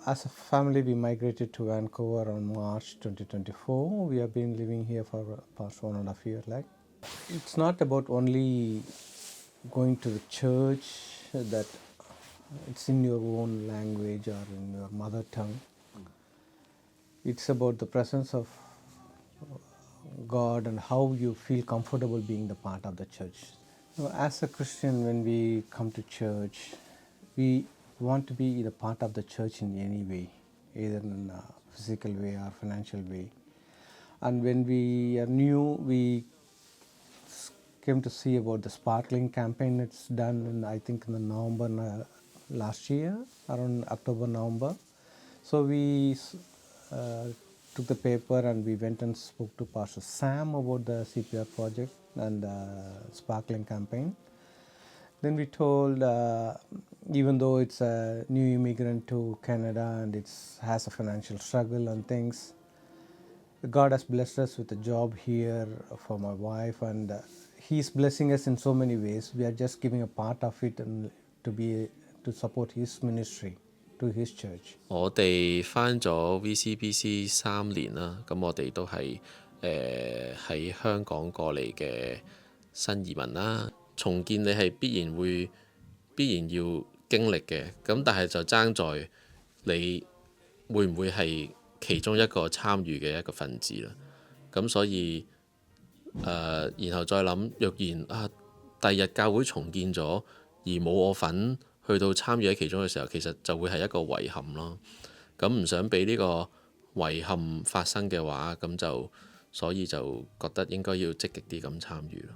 As a family, we migrated to Vancouver on March 2024. We have been living here for past 1.5 years. It's not about only going to the church that it's in your own language or in your mother tongue. It's about the presence of God and how you feel comfortable being the part of the church. As a Christian, when we come to church, we want to be the part of the church in any way, either in a physical way or financial way. And when we are new, we came to see about the sparkling campaign. It's done in, I think, in the November last year, around October, November. So we took the paper and we went and spoke to Pastor Sam about the CPR project and sparkling campaign. Then we told, even though it's a new immigrant to Canada and it has a financial struggle and things, God has blessed us with a job here for my wife, and He's blessing us in so many ways. We are just giving a part of it and to support His ministry to His church. 我哋返咗 VCBC 3年啦，咁我哋都係喺香港過嚟嘅新移民啦。重建你係必然要經歷嘅，咁但係就爭在你會唔會係其中一個參與嘅一個分子啦。咁所以然後再諗，若然第日教會重建咗而冇我份去到參與喺其中嘅時候，其實就會係一個遺憾咯。咁唔想俾呢個遺憾發生嘅話，所以就覺得應該要積極啲咁參與咯。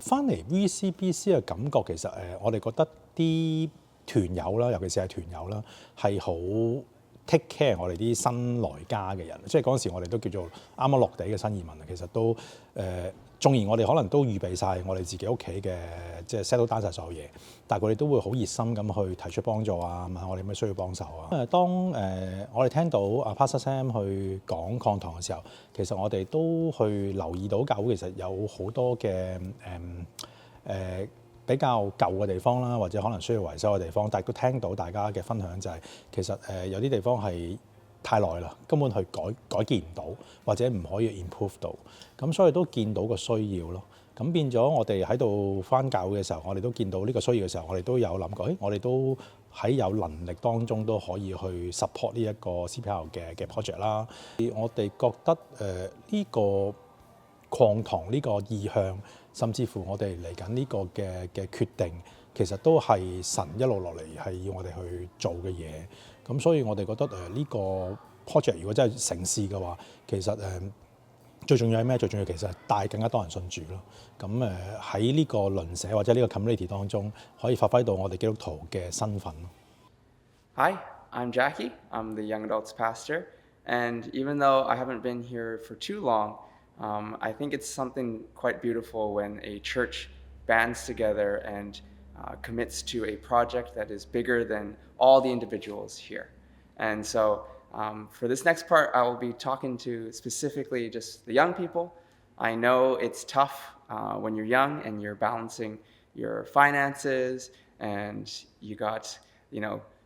翻嚟 VCBC 嘅感覺其實我哋覺得啲團友啦，尤其是係團友啦，係好 take care 我哋啲新來家嘅人，即係嗰陣時我哋都叫做啱啱落地嘅新移民啊，其實都縱然我哋可能都預備晒我哋自己屋企嘅即係 settle down晒所有嘢，但係佢哋都會好熱心咁去提出幫助啊，問下我哋有咩需要幫手啊。當我哋聽到阿 Pastor Sam 去講擴堂嘅時候，其實我哋都去留意到教會其實有好多嘅比較舊嘅地方啦，或者可能需要維修嘅地方，但係都聽到大家嘅分享就係其實有啲地方係太耐啦，根本去改建唔到，或者唔可以 improve 到，咁所以都見到個需要咯。咁變咗我哋喺度返教會嘅時候，我哋都見到呢個需要嘅時候，我哋都有諗過，我哋都喺有能力當中都可以去 support 呢一個 CPR 嘅 project 啦。我哋覺得呢個擴堂呢個意向，甚至乎我哋嚟緊呢個嘅決定，其實都係神一路落嚟係要我哋去做嘅嘢。咁所以我哋覺得呢個 project 如果真係成事嘅話，其實最重要係咩？最重要其實係帶更加多人信主咯。咁喺呢個鄰舍或者呢個 community 當中，可以發揮到我哋基督徒嘅身份咯。Hi, I'm Jackie. I'm the young adults pastor, and even though I haven't been here for too long, I think it's something quite beautiful when a church bands together and commits to a project that is bigger than all the individuals here. And so for this next part, I will be talking to specifically just the young people. I know it's tough when you're young and you're balancing your finances and you got,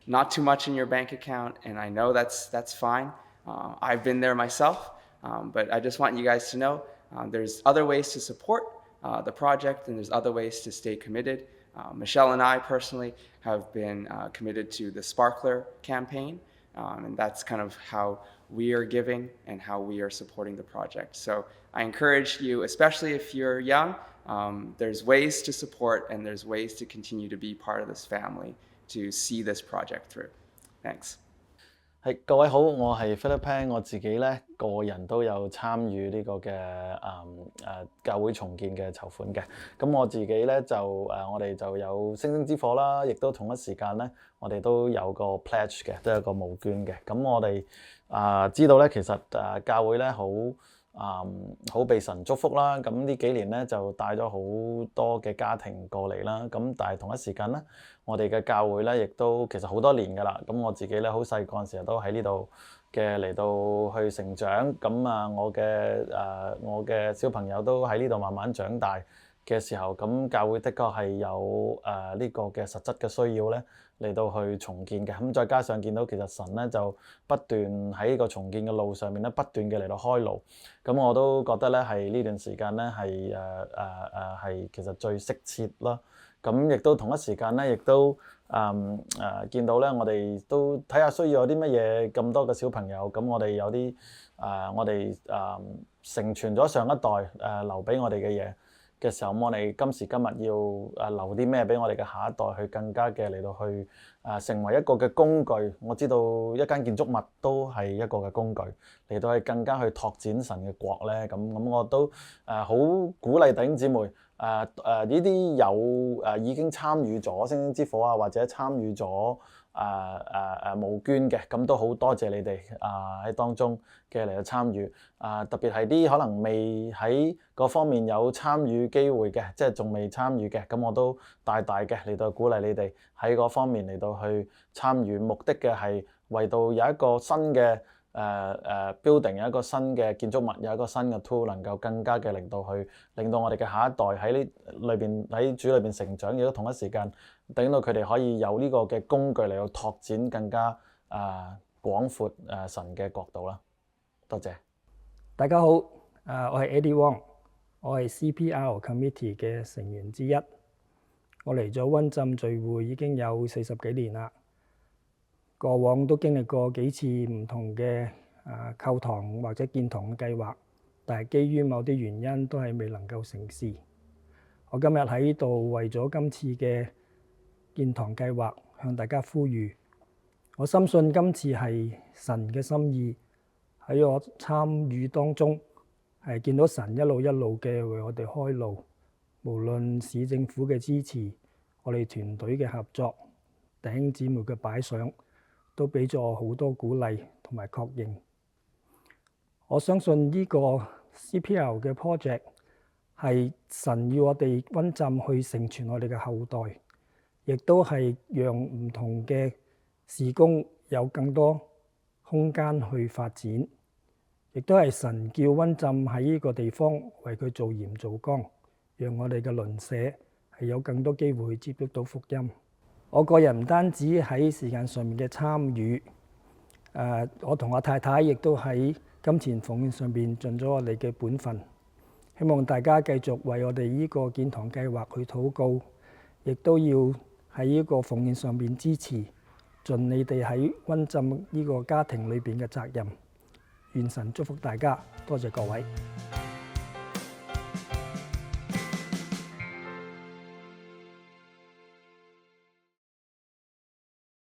not too much in your bank account, and I know that's fine. I've been there myself, but I just want you guys to know there's other ways to support the project, and there's other ways to stay committed. Michelle and I personally have been committed to the Sparkler campaign, and that's kind of how we are giving and how we are supporting the project. So I encourage you, especially if you're young, there's ways to support and there's ways to continue to be part of this family to see this project through. Thanks. 係各位好，我係 Philip Pan， 我自己咧個人都有參與呢個嘅教會重建嘅籌款嘅。咁我自己咧我哋就有星星之火啦，亦都同一時間咧，我哋都有個 pledge 嘅，都有個募捐嘅。咁我哋知道咧，其實教會咧好被神祝福啦。咁呢幾年咧就帶咗好多嘅家庭過嚟啦。咁但係同一時間咧，我哋嘅教會咧亦都其實好多年㗎啦。咁我自己咧好細個陣時都喺呢度嘅嚟到去成長。咁我嘅小朋友都喺呢度慢慢長大嘅時候，咁教會的確係有呢個嘅實質嘅需要咧，嚟到去重建嘅。咁再加上見到其實神咧就不斷喺呢個重建嘅路上面咧，不斷嘅嚟到開路。咁我都覺得咧係呢段時間咧係其實最適切啦。咁亦都同一時間咧，亦都見到咧，我哋都睇下需要有啲乜嘢咁多嘅小朋友。咁我哋有啲我哋承傳咗上一代留俾我哋嘅嘢嘅時候，我哋今時今日要留啲咩俾我哋嘅下一代去更加嘅嚟到去成為一個嘅工具。我知道一間建築物都係一個嘅工具嚟到去更加去拓展神嘅國咧。咁我都好鼓勵弟兄姊妹呢啲有已經參與咗星星之火啊，或者參與咗募捐嘅，咁都好多謝你哋喺當中嘅嚟到參與特別係啲可能未喺嗰方面有參與機會嘅，即係仲未參與嘅，咁我都大嘅嚟到鼓勵你哋喺嗰方面嚟到去參與，目的嘅係為到有一個新嘅building， 有一個新嘅建築物，有一個新嘅 tool 能夠更加嘅令到我哋嘅下一代喺呢裏邊喺主裏邊成長，亦都同一時間等到佢哋可以有呢個嘅工具嚟到拓展更加廣闊神嘅國度啦。多謝大家好，我係 Eddie Wong， 我係 CPR Committee 嘅成員之一。我嚟咗溫浸聚會已經有40幾年啦。過往都經歷過幾次唔同嘅購堂或者建堂嘅計劃，但係基於某啲原因都係未能夠成事。我今日喺度為咗今次嘅建堂計劃向大家呼籲，我深信今次係神嘅心意，喺我參與當中係見到神一路嘅為我哋開路，無論市政府嘅支持，我哋團隊嘅合作，弟兄姊妹嘅擺上，都俾咗我好多鼓勵同埋確認。我相信呢個 CPR 嘅 project 係神要我哋溫浸去成全我哋嘅後代，亦都係讓唔同嘅事工有更多空間去發展，亦都係神叫溫浸喺呢個地方為佢做鹽做光，讓我哋嘅鄰舍係有更多機會去接觸到福音。我個人唔單止喺時間上面嘅參與，我同我太太亦都喺金錢奉獻上邊盡咗我哋嘅本分。希望大家繼續為我哋呢個建堂計劃去禱告，亦都要喺呢個奉獻上邊支持，盡你哋喺溫浸呢個家庭裏邊嘅責任。願神祝福大家，多謝各位。